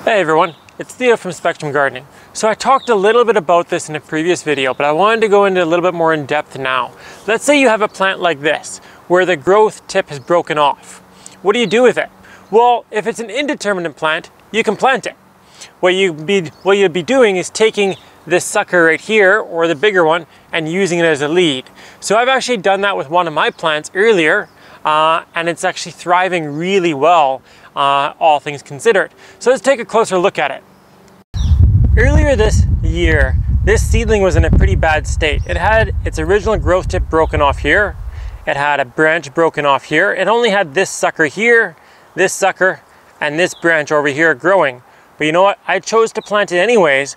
Hey everyone, it's Theo from Spectrum Gardening. So I talked a little bit about this in a previous video, but I wanted to go into a little bit more in depth now. Let's say you have a plant like this, where the growth tip has broken off. What do you do with it? Well, if it's an indeterminate plant, you can plant it. What you'd be doing is taking this sucker right here, or the bigger one, and using it as a lead. So I've actually done that with one of my plants earlier, and it's actually thriving really well, all things considered. So let's take a closer look at it. Earlier this year, this seedling was in a pretty bad state. It had its original growth tip broken off here. It had a branch broken off here. It only had this sucker here, this sucker, and this branch over here growing. But you know what? I chose to plant it anyways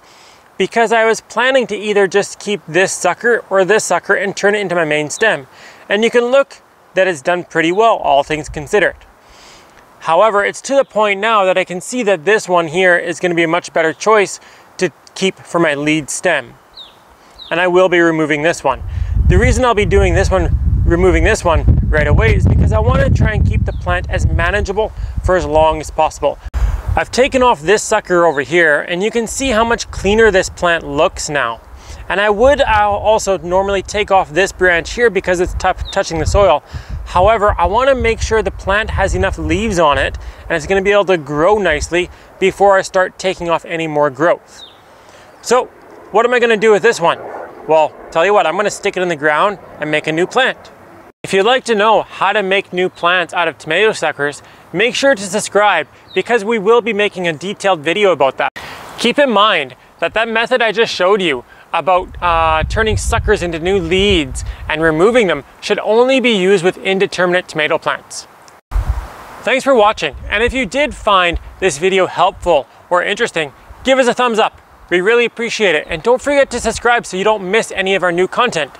because I was planning to either just keep this sucker or this sucker and turn it into my main stem. And you can look that it's done pretty well, all things considered. However, it's to the point now that I can see that this one here is going to be a much better choice to keep for my lead stem. And I will be removing this one. The reason I'll be doing this one, removing this one right away, is because I want to try and keep the plant as manageable for as long as possible. I've taken off this sucker over here, and you can see how much cleaner this plant looks now. And I'll also normally take off this branch here because it's touching the soil. However, I want to make sure the plant has enough leaves on it and it's going to be able to grow nicely before I start taking off any more growth. So what am I going to do with this one? Well, tell you what, I'm going to stick it in the ground and make a new plant. If you'd like to know how to make new plants out of tomato suckers, make sure to subscribe because we will be making a detailed video about that. Keep in mind that that method I just showed you about turning suckers into new leads and removing them should only be used with indeterminate tomato plants. Thanks for watching, and if you did find this video helpful or interesting, give us a thumbs up. We really appreciate it, and don't forget to subscribe so you don't miss any of our new content.